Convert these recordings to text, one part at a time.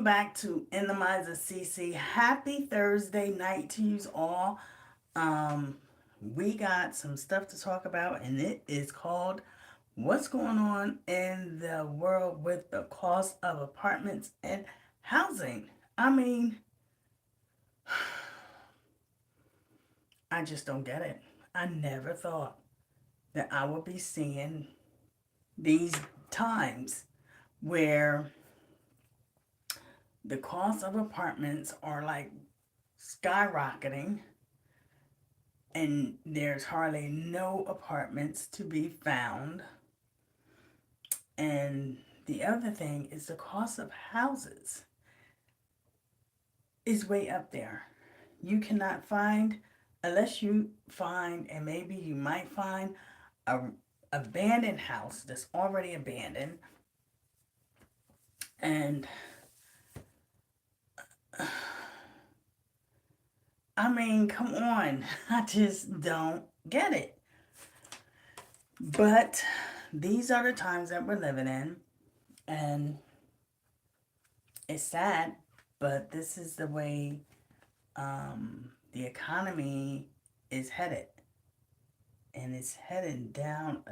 Back to In the Minds of CC. Happy Thursday night to you all. Um, we got some stuff to talk about, and it is called What's Going On in the World with the Cost of Apartments and Housing. I mean, I just don't get it. I never thought that I would be seeing these times where the cost of apartments are like skyrocketing and there's hardly no apartments to be found. And the other thing is the cost of houses is way up there. You cannot find, unless you find, and maybe you might find a abandoned house that's already abandoned. And I mean, come on, I just don't get it. But these are the times that we're living in, and it's sad, but this is the way the economy is headed. And it's headed down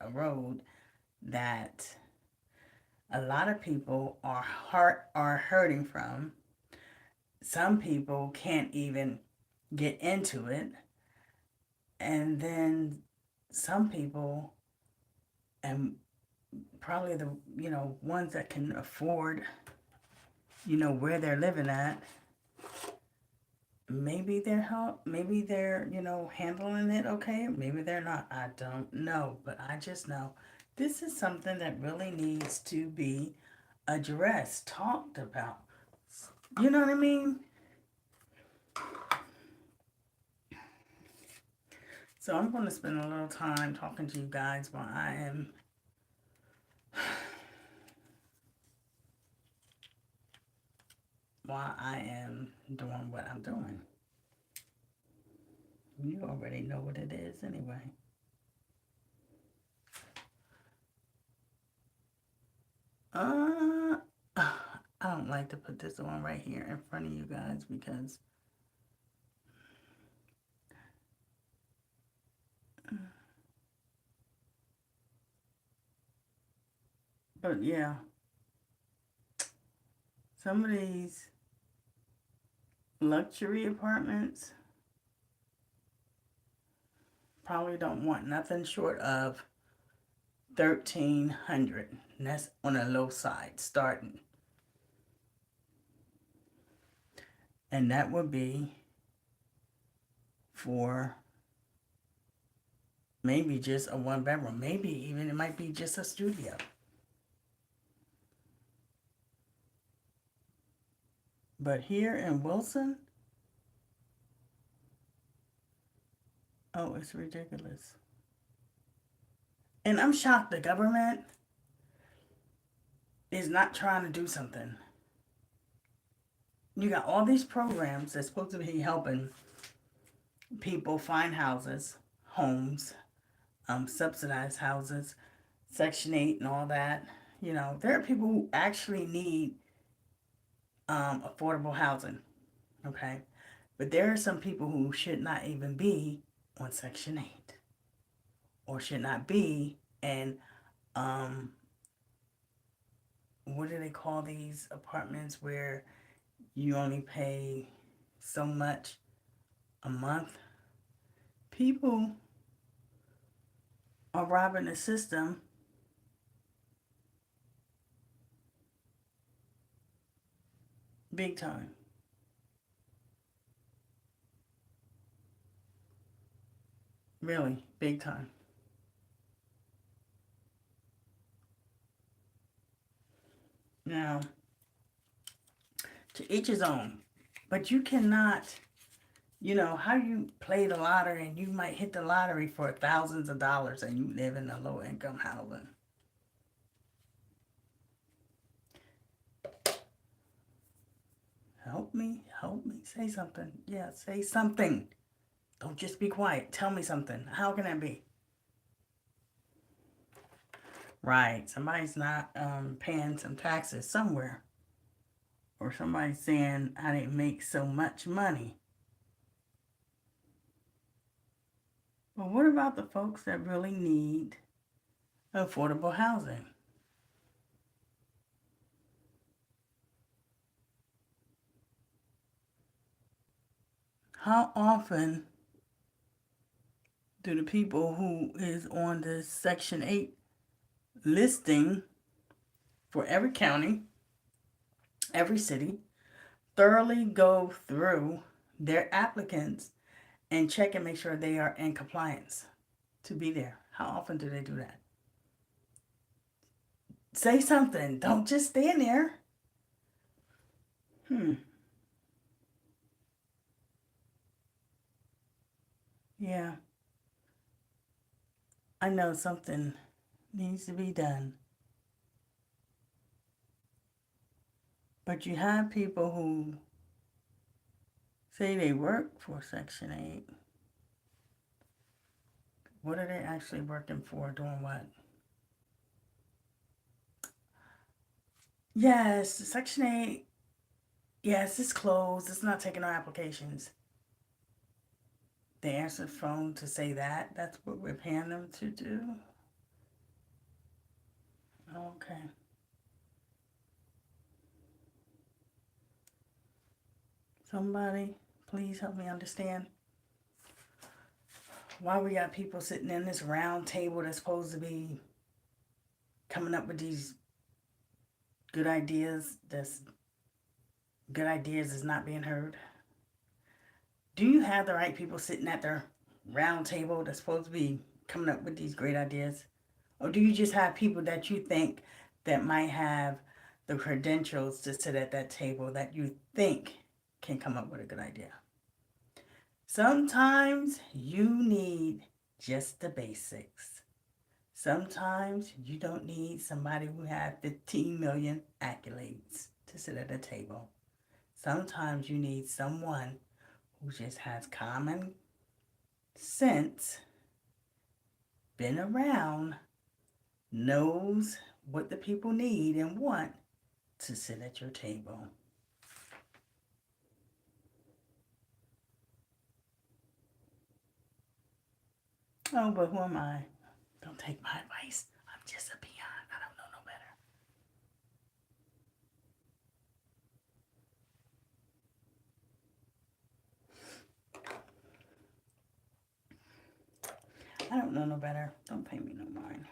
a road that a lot of people are hurting from. Some people can't even get into it. And then some people, and probably the ones that can afford where they're living at, maybe they're handling it okay, maybe they're not. I don't know, but I just know this is something that really needs to be addressed, talked about. You know what I mean? So I'm going to spend a little time talking to you guys while I am doing what I'm doing. You already know what it is anyway. uh I don't like to put this on right here in front of you guys because, but yeah, some of these luxury apartments probably don't want nothing short of 1,300, and that's on the low side starting, and that would be for maybe just a one bedroom, maybe even it might be just a studio. But here in Wilson, oh, it's ridiculous. And I'm shocked the government is not trying to do something. You got all these programs that's supposed to be helping people find houses, homes, subsidized houses, Section 8 and all that. There are people who actually need affordable housing, okay? But there are some people who should not even be on Section 8 or should not be in, um, what do they call these apartments where you only pay so much a month? People are robbing the system big time. Really, big time. Now, to each his own. But you cannot, how you play the lottery and you might hit the lottery for thousands of dollars and you live in a low income housing. Help me, say something. Yeah, say something. Don't just be quiet. Tell me something. How can that be? Right. Somebody's not paying some taxes somewhere. Or somebody's saying, I didn't make so much money. But what about the folks that really need affordable housing? How often do the people who is on the Section 8 listing for every county, every city, thoroughly go through their applicants and check and make sure they are in compliance to be there? How often do they do that? Say something. Don't just stand there. Hmm. Yeah, I know something needs to be done. But you have people who say they work for Section 8. What are they actually working for? Doing what? Yes, Section 8. Yes, it's closed. It's not taking no applications. They answer the phone to say that. That's what we're paying them to do. Okay. Somebody, please help me understand why we got people sitting in this round table that's supposed to be coming up with these good ideas. That's good ideas is not being heard. Do you have the right people sitting at their round table that's supposed to be coming up with these great ideas? Or do you just have people that you think that might have the credentials to sit at that table that you think can come up with a good idea? Sometimes you need just the basics. Sometimes you don't need somebody who has 15 million accolades to sit at a table. Sometimes you need someone who just has common sense, been around, knows what the people need and want to sit at your table. Oh, but who am I? Don't take my advice. I'm just a peon. I don't know no better. I don't know no better. Don't pay me no mind.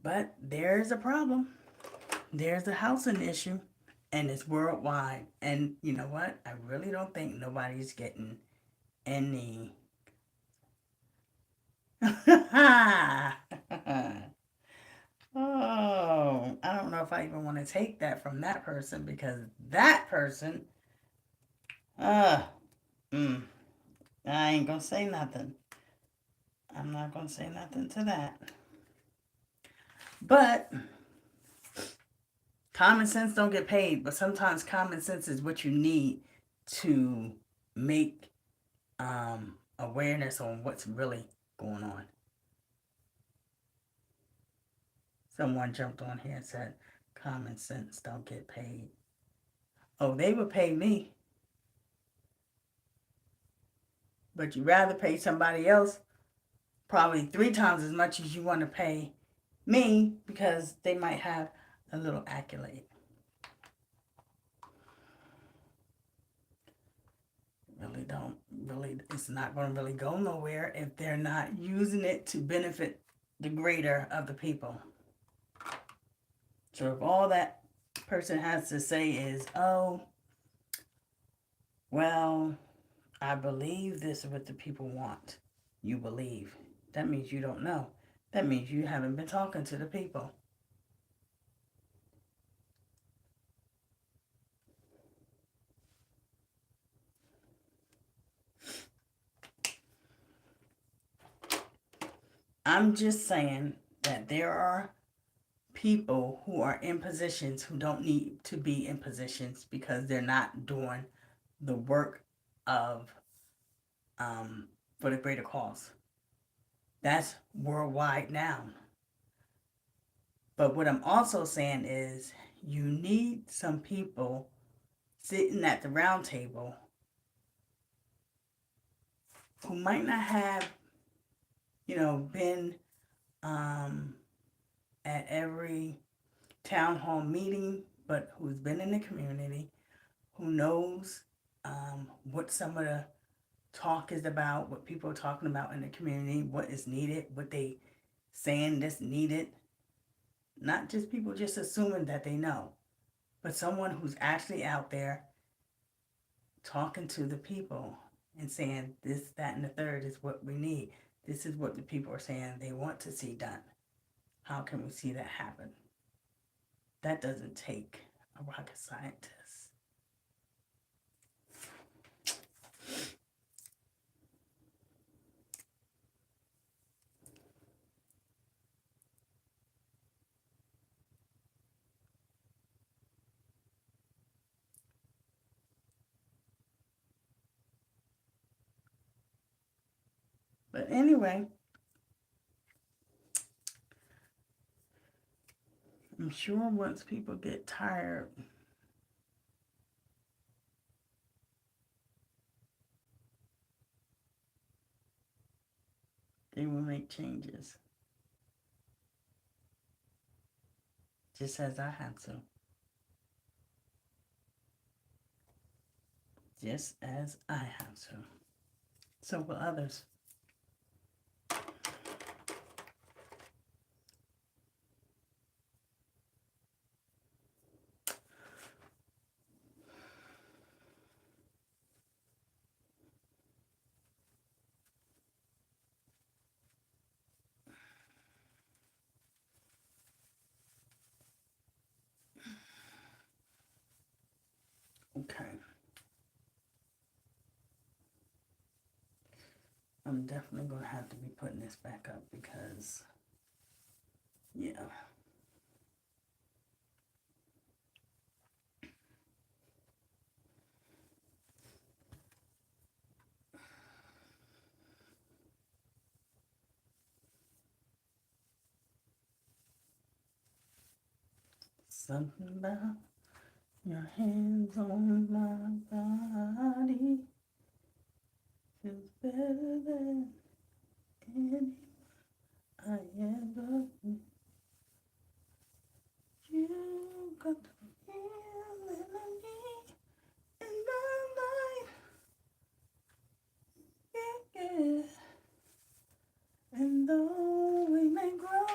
But there's a problem. There's a housing issue, and it's worldwide. And you know what? I really don't think nobody's getting any. Oh, I don't know if I even want to take that from that person because that person, uh, mm, I ain't gonna say nothing. I'm not gonna say nothing to that. But common sense don't get paid, but sometimes common sense is what you need to make awareness on what's really going on. Someone jumped on here and said, common sense don't get paid. Oh, they would pay me, but you rather pay somebody else probably 3 times as much as you want to pay me because they might have a little accolade. Really don't, really, it's not going to really go nowhere if they're not using it to benefit the greater of the people. So if all that person has to say is, oh, well, I believe this is what the people want. You believe. That means you don't know. That means you haven't been talking to the people. I'm just saying that there are people who are in positions who don't need to be in positions because they're not doing the work of for the greater cause. That's worldwide now. But what I'm also saying is you need some people sitting at the round table who might not have, been um, at every town hall meeting, but who's been in the community, who knows what some of the talk is about, what people are talking about in the community, what is needed, what they saying that's needed. Not just people just assuming that they know, but someone who's actually out there talking to the people and saying this, that, and the third is what we need. This is what the people are saying they want to see done. How can we see that happen? That doesn't take a rocket scientist. But anyway, I'm sure once people get tired, they will make changes. Just as I had to. Just as I have to. So will others. Okay. I'm definitely going to have to be putting this back up because, yeah. Something about your hands on my body feels better than any I ever. You got the feeling I need in my life. Yeah, yeah. And though we may grow,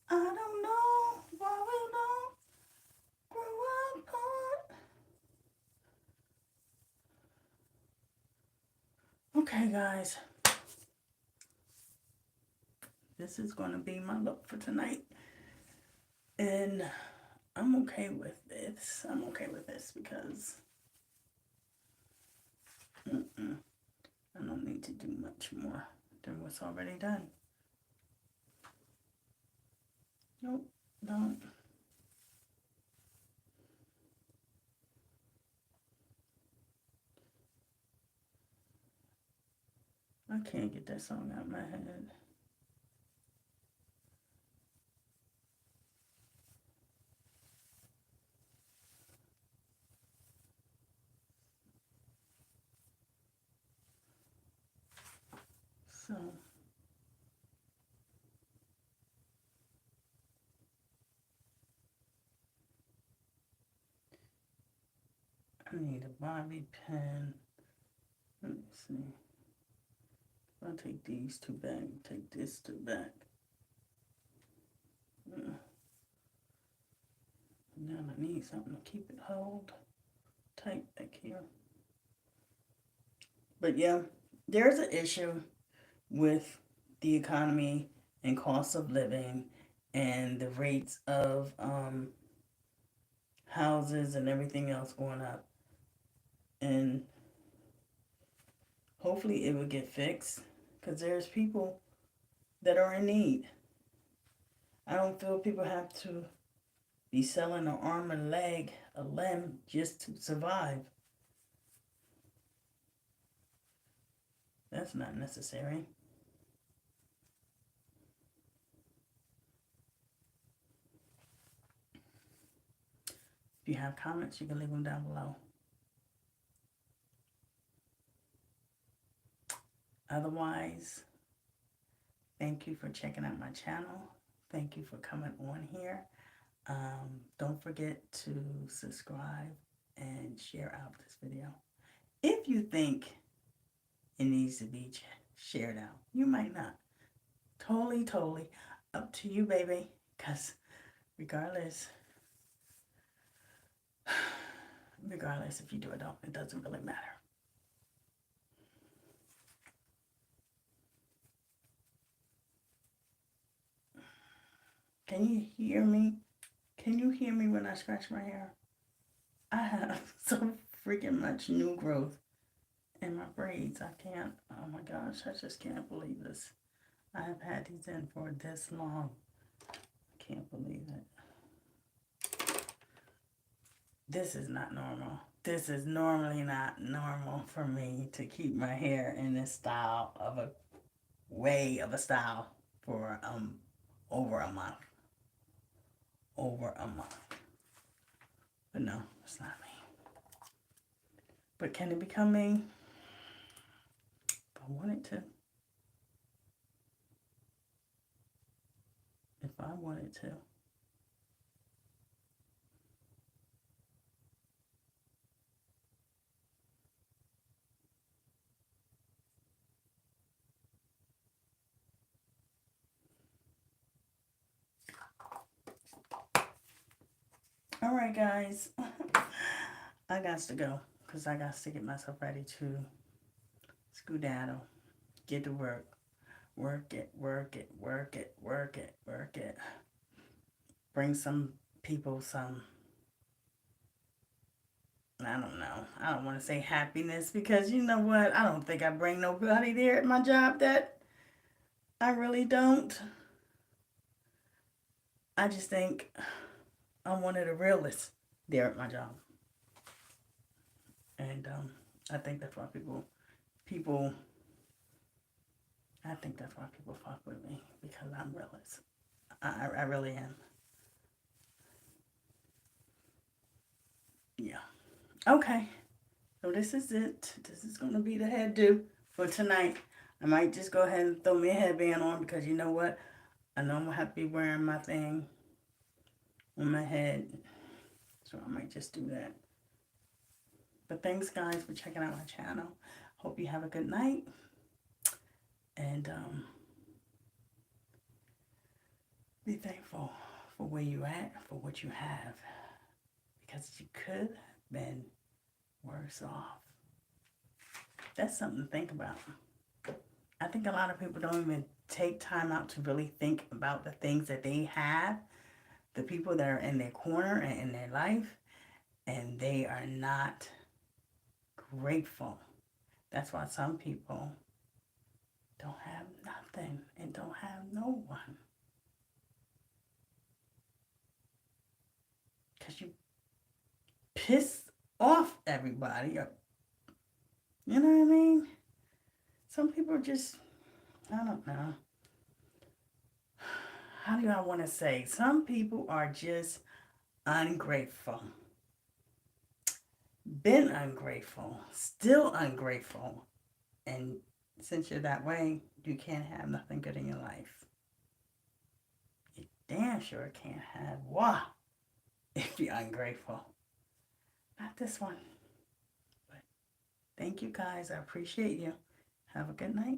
I don't know why we don't grow apart. Okay, guys. This is going to be my look for tonight. And I'm okay with this. I'm okay with this because I don't need to do much more than what's already done. Nope, don't. I can't get that song out of my head. So, I need a bobby pin. Let me see. I'll take these two back, take this two back. Now I need something to keep it hold tight back here. But yeah, there's an issue with the economy and cost of living and the rates of houses and everything else going up. And hopefully it will get fixed because there's people that are in need. I don't feel people have to be selling an arm, a leg, a limb just to survive. That's not necessary. you have comments, you can leave them down below. Otherwise, thank you for checking out my channel. Thank you for coming on here. Don't forget to subscribe and share out this video. If you think it needs to be shared out, you might not. Totally up to you, baby. Because regardless if you do or don't, it doesn't really matter. Can you hear me? Can you hear me when I scratch my hair? I have so freaking much new growth in my braids. I can't, oh my gosh, I just can't believe this. I have had these in for this long. I can't believe it. This is not normal. This is normally not normal for me to keep my hair in this style of a way of a style for over a month. But no, it's not me. But can it become me? If I wanted to. If I wanted to. All right, guys. I got to go because I got to get myself ready to skedaddle, get to work. Work it. Bring some people some, I don't know. I don't want to say happiness because you know what? I don't think I bring nobody there at my job that I really don't. I just think I'm one of the realists there at my job. And I think that's why I think that's why people fuck with me, because I'm realist. I really am. Yeah. Okay. So this is it. This is going to be the hairdo for tonight. I might just go ahead and throw me a headband on because you know what? I know I'm going to have to be wearing my thing on my head. So I might just do that. But thanks, guys, for checking out my channel. Hope you have a good night. And be thankful for where you at, for what you have. Because you could have been worse off. That's something to think about. I think a lot of people don't even take time out to really think about the things that they have, the people that are in their corner and in their life, and they are not grateful. That's why some people don't have nothing and don't have no one. Because you piss off everybody. You know what I mean? Some people just, I don't know. How do I want to say? Some people are just ungrateful. Been ungrateful. Still ungrateful. And since you're that way, you can't have nothing good in your life. You damn sure can't have what if you're ungrateful. Not this one. But thank you guys. I appreciate you. Have a good night.